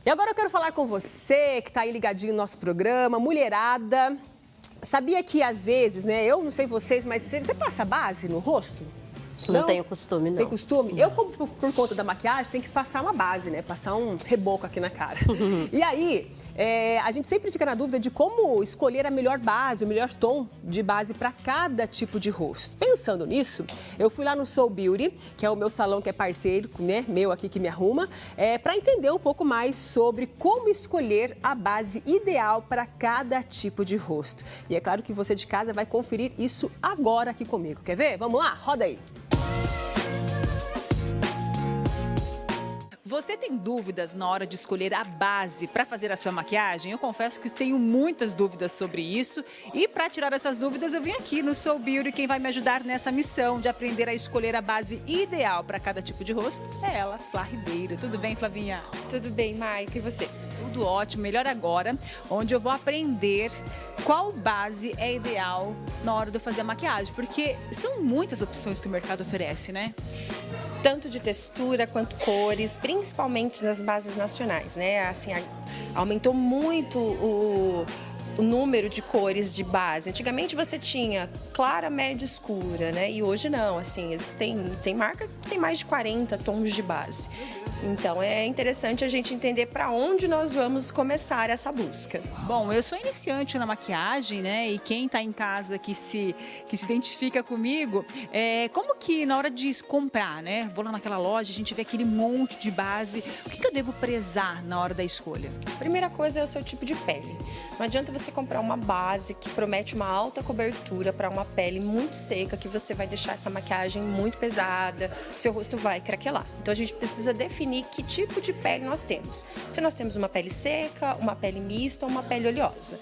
E agora eu quero falar com você que está aí ligadinho no nosso programa, mulherada. Sabia que às vezes, né, eu não sei vocês, mas você passa base no rosto? Não tenho costume, não. Tem costume? Eu, como por conta da maquiagem, tenho que passar uma base, né? Passar um reboco aqui na cara. E aí, a gente sempre fica na dúvida de como escolher a melhor base, o melhor tom de base para cada tipo de rosto. Pensando nisso, eu fui lá no Soul Beauty, que é o meu salão que é parceiro, né? Meu aqui que me arruma, para entender um pouco mais sobre como escolher a base ideal para cada tipo de rosto. E é claro que você de casa vai conferir isso agora aqui comigo. Quer ver? Vamos lá? Roda aí. Você tem dúvidas na hora de escolher a base para fazer a sua maquiagem? Eu confesso que tenho muitas dúvidas sobre isso e para tirar essas dúvidas eu vim aqui no Soul Beauty. Quem vai me ajudar nessa missão de aprender a escolher a base ideal para cada tipo de rosto é ela, Flá Ribeiro. Tudo bem, Flavinha? Tudo bem, Maica, e você? Tudo ótimo, melhor agora, onde eu vou aprender qual base é ideal na hora de eu fazer a maquiagem, porque são muitas opções que o mercado oferece, né? Tanto de textura quanto cores, principalmente nas bases nacionais, né? Assim, aumentou muito o número de cores de base. Antigamente você tinha clara, média, escura, né? E hoje não, assim, tem marca que tem mais de 40 tons de base. Então é interessante a gente entender para onde nós vamos começar essa busca. Bom, eu sou iniciante na maquiagem, né? E quem está em casa que se identifica comigo, como que na hora de comprar, né? Vou lá naquela loja, a gente vê aquele monte de base. O que eu devo prezar na hora da escolha? Primeira coisa é o seu tipo de pele. Não adianta você comprar uma base que promete uma alta cobertura para uma pele muito seca, que você vai deixar essa maquiagem muito pesada, seu rosto vai craquelar. Então a gente precisa definir que tipo de pele nós temos. Se nós temos uma pele seca, uma pele mista ou uma pele oleosa.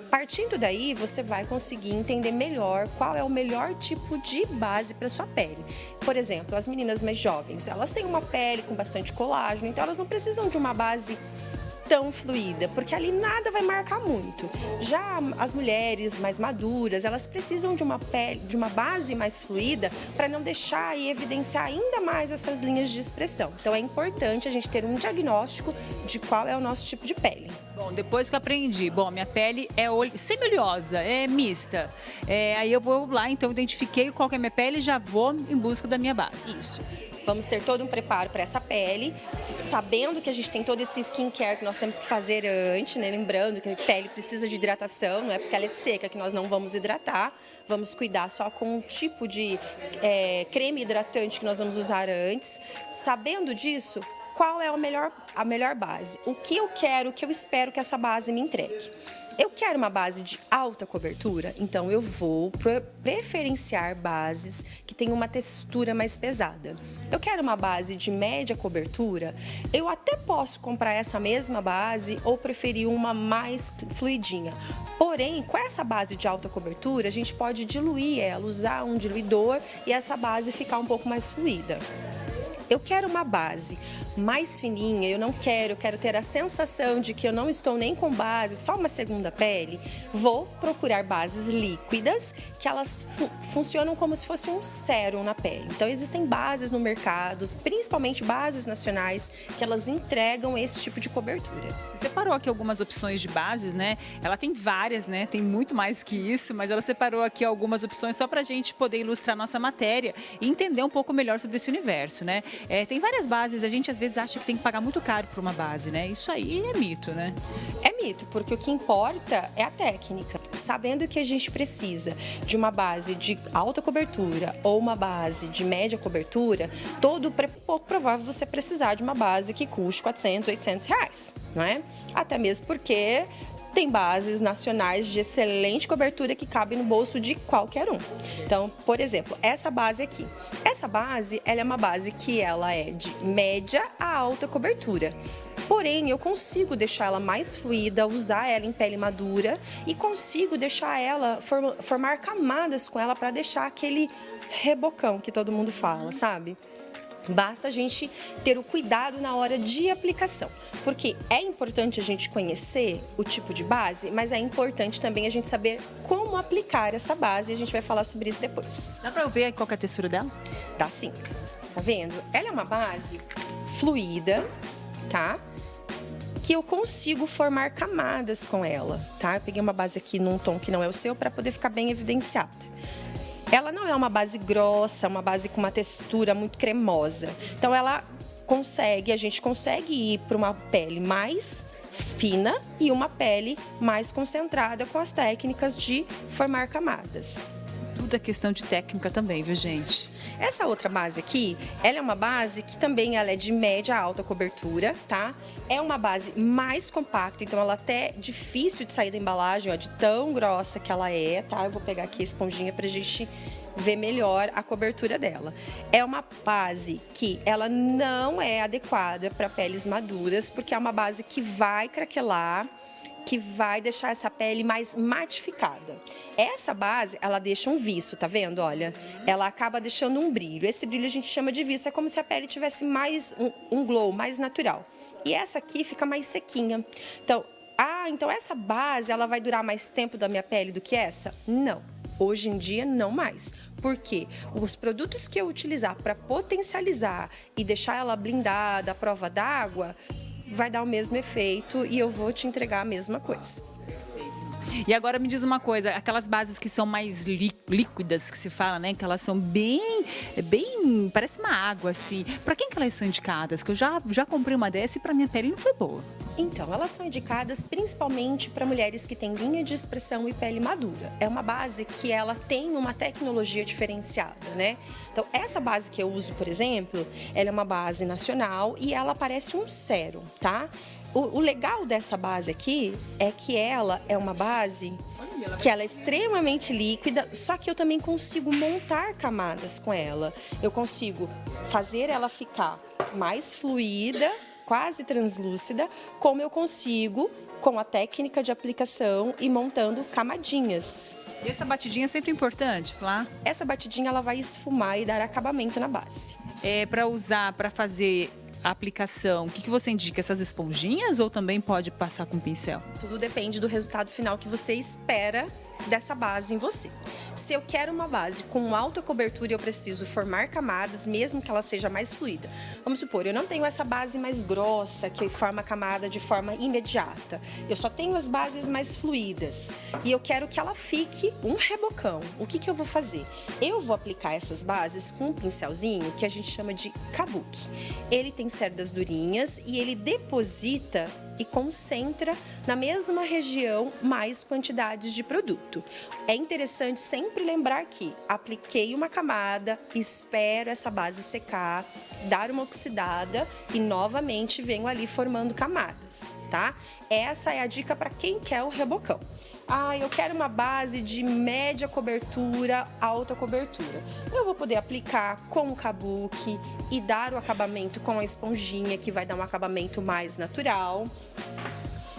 Partindo daí, você vai conseguir entender melhor qual é o melhor tipo de base para sua pele. Por exemplo, as meninas mais jovens, elas têm uma pele com bastante colágeno, então elas não precisam de uma base tão fluida, porque ali nada vai marcar muito. Já as mulheres mais maduras, elas precisam de uma pele, de uma base mais fluida para não deixar e evidenciar ainda mais essas linhas de expressão. Então é importante a gente ter um diagnóstico de qual é o nosso tipo de pele. Bom, depois que eu aprendi, minha pele é semi-oleosa, é mista. Aí eu vou lá, então identifiquei qual que é a minha pele e já vou em busca da minha base. Isso. Vamos ter todo um preparo para essa pele, sabendo que a gente tem todo esse skincare que nós temos que fazer antes, né? Lembrando que a pele precisa de hidratação, não é porque ela é seca que nós não vamos hidratar. Vamos cuidar só com um tipo de creme hidratante que nós vamos usar antes. Sabendo disso, qual é a melhor base? O que eu quero, o que eu espero que essa base me entregue? Eu quero uma base de alta cobertura, então eu vou preferenciar bases que tenham uma textura mais pesada. Eu quero uma base de média cobertura, eu até posso comprar essa mesma base ou preferir uma mais fluidinha. Porém, com essa base de alta cobertura, a gente pode diluir ela, usar um diluidor e essa base ficar um pouco mais fluida. Eu quero uma base mais fininha, eu quero ter a sensação de que eu não estou nem com base, só uma segunda pele. Vou procurar bases líquidas, que elas funcionam como se fosse um sérum na pele. Então existem bases no mercado, principalmente bases nacionais, que elas entregam esse tipo de cobertura. Você separou aqui algumas opções de bases, né? Ela tem várias, né? Tem muito mais que isso, mas ela separou aqui algumas opções só para a gente poder ilustrar nossa matéria e entender um pouco melhor sobre esse universo, né? Tem várias bases, a gente às vezes acha que tem que pagar muito caro por uma base, né? Isso aí é mito, né? É mito, porque o que importa é a técnica. Sabendo que a gente precisa de uma base de alta cobertura ou uma base de média cobertura, pouco provável você precisar de uma base que custe 400, 800 reais, não é? Até mesmo porque tem bases nacionais de excelente cobertura que cabem no bolso de qualquer um. Então, por exemplo, essa base aqui. Essa base, ela é uma base que ela é de média a alta cobertura. Porém, eu consigo deixar ela mais fluida, usar ela em pele madura e consigo deixar ela, formar camadas com ela para deixar aquele rebocão que todo mundo fala, sabe? Basta a gente ter o cuidado na hora de aplicação, porque é importante a gente conhecer o tipo de base, mas é importante também a gente saber como aplicar essa base e a gente vai falar sobre isso depois. Dá pra eu ver qual que é a textura dela? Dá sim. Tá vendo? Ela é uma base fluida, tá? que eu consigo formar camadas com ela, tá? Eu peguei uma base aqui num tom que não é o seu para poder ficar bem evidenciado. Ela não é uma base grossa, uma base com uma textura muito cremosa. Então a gente consegue ir para uma pele mais fina e uma pele mais concentrada com as técnicas de formar camadas. Tudo é questão de técnica também, viu, gente? Essa outra base aqui, ela é uma base que também ela é de média a alta cobertura, tá? É uma base mais compacta, então ela até é difícil de sair da embalagem, ó, de tão grossa que ela é, tá? Eu vou pegar aqui a esponjinha pra gente ver melhor a cobertura dela. É uma base que ela não é adequada para peles maduras, porque é uma base que vai craquelar, que vai deixar essa pele mais matificada. Essa base, ela deixa um viço, tá vendo? Olha, ela acaba deixando um brilho. Esse brilho a gente chama de viço, é como se a pele tivesse mais um glow, mais natural. E essa aqui fica mais sequinha. Então essa base, ela vai durar mais tempo da minha pele do que essa? Não. Hoje em dia, não mais. Porque os produtos que eu utilizar para potencializar e deixar ela blindada à prova d'água, vai dar o mesmo efeito e eu vou te entregar a mesma coisa. E agora me diz uma coisa, aquelas bases que são mais líquidas, que se fala, né? Que elas são bem, parece uma água, assim. Para quem que elas são indicadas? Que eu já comprei uma dessa e para minha pele não foi boa. Então, elas são indicadas principalmente para mulheres que têm linha de expressão e pele madura. É uma base que ela tem uma tecnologia diferenciada, né? Então, essa base que eu uso, por exemplo, ela é uma base nacional e ela parece um sérum, tá? O legal dessa base aqui é que ela é uma base que ela é extremamente líquida, só que eu também consigo montar camadas com ela. Eu consigo fazer ela ficar mais fluida, quase translúcida, como eu consigo com a técnica de aplicação e montando camadinhas. E essa batidinha é sempre importante, Flá? Essa batidinha ela vai esfumar e dar acabamento na base. É para usar, para fazer a aplicação, o que você indica? Essas esponjinhas ou também pode passar com pincel? Tudo depende do resultado final que você espera dessa base em você. Se eu quero uma base com alta cobertura, eu preciso formar camadas, mesmo que ela seja mais fluida. Vamos supor, eu não tenho essa base mais grossa, que forma a camada de forma imediata. Eu só tenho as bases mais fluidas. E eu quero que ela fique um rebocão. O que eu vou fazer? Eu vou aplicar essas bases com um pincelzinho que a gente chama de kabuki. Ele tem cerdas durinhas e ele deposita e concentra na mesma região mais quantidades de produto. É interessante sempre lembrar que apliquei uma camada, espero essa base secar, dar uma oxidada e novamente venho ali formando camadas, tá? Essa é a dica para quem quer o rebocão. Eu quero uma base de média cobertura, alta cobertura. Eu vou poder aplicar com o kabuki e dar o acabamento com a esponjinha, que vai dar um acabamento mais natural.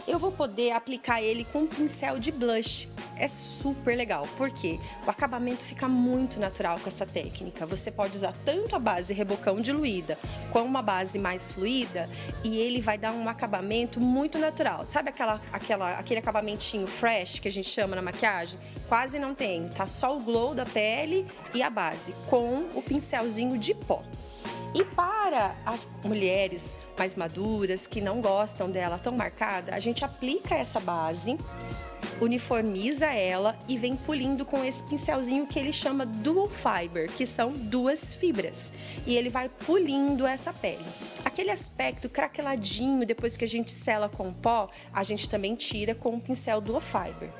Eu vou poder aplicar ele com um pincel de blush. É super legal, porque o acabamento fica muito natural com essa técnica. Você pode usar tanto a base rebocão diluída como uma base mais fluida e ele vai dar um acabamento muito natural. Sabe aquele acabamentinho fresh que a gente chama na maquiagem? Quase não tem, tá só o glow da pele e a base com o pincelzinho de pó. E para as mulheres mais maduras, que não gostam dela tão marcada, a gente aplica essa base, uniformiza ela e vem polindo com esse pincelzinho que ele chama Dual Fiber, que são duas fibras. E ele vai polindo essa pele. Aquele aspecto craqueladinho, depois que a gente sela com pó, a gente também tira com o pincel Dual Fiber.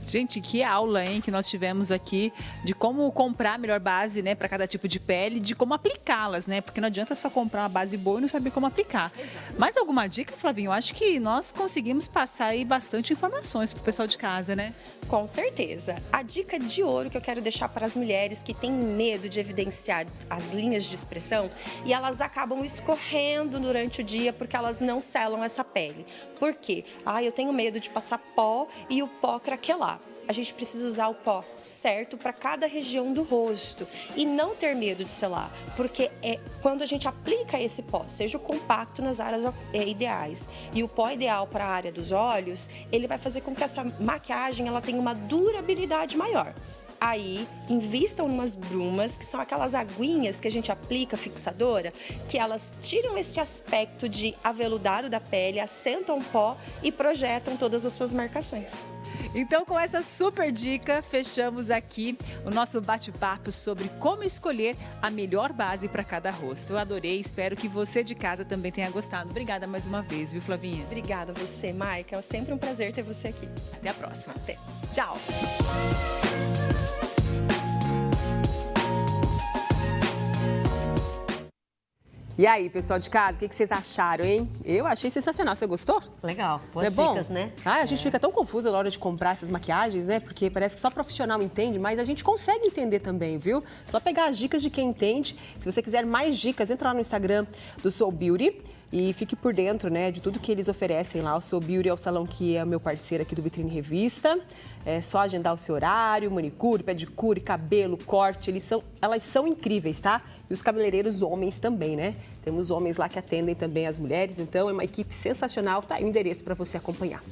Gente, que aula, hein, que nós tivemos aqui de como comprar a melhor base, né, para cada tipo de pele, de como aplicá-las, né? Porque não adianta só comprar uma base boa e não saber como aplicar. Exato. Mais alguma dica, Flavinho? Eu acho que nós conseguimos passar aí bastante informações pro pessoal de casa, né? Com certeza. A dica de ouro que eu quero deixar para as mulheres que têm medo de evidenciar as linhas de expressão e elas acabam escorrendo durante o dia porque elas não selam essa pele. Por quê? Eu tenho medo de passar pó e o pó craquelar. A gente precisa usar o pó certo para cada região do rosto e não ter medo de selar, porque quando a gente aplica esse pó, seja o compacto nas áreas ideais e o pó ideal para a área dos olhos, ele vai fazer com que essa maquiagem ela tenha uma durabilidade maior. aí invistam em umas brumas, que são aquelas aguinhas que a gente aplica fixadora, que elas tiram esse aspecto de aveludado da pele, assentam pó e projetam todas as suas marcações. Então, com essa super dica, fechamos aqui o nosso bate-papo sobre como escolher a melhor base para cada rosto. Eu adorei, espero que você de casa também tenha gostado. Obrigada mais uma vez, viu, Flavinha? Obrigada a você, Maica. É sempre um prazer ter você aqui. Até a próxima. Até. Tchau. E aí, pessoal de casa, o que vocês acharam, hein? Eu achei sensacional. Você gostou? Legal, Não é boas bom? dicas, né? A gente fica tão confusa na hora de comprar essas maquiagens, né? Porque parece que só profissional entende, mas a gente consegue entender também, viu? Só pegar as dicas de quem entende. Se você quiser mais dicas, entra lá no Instagram do Soul Beauty e fique por dentro, né, de tudo que eles oferecem lá. O Soul Beauty é o salão que é meu parceiro aqui do Vitrine Revista. É só agendar o seu horário, manicure, pedicure, cabelo, corte. Elas são incríveis, tá? E os cabeleireiros homens também, né? Temos homens lá que atendem também as mulheres, então é uma equipe sensacional. Tá aí o endereço para você acompanhar.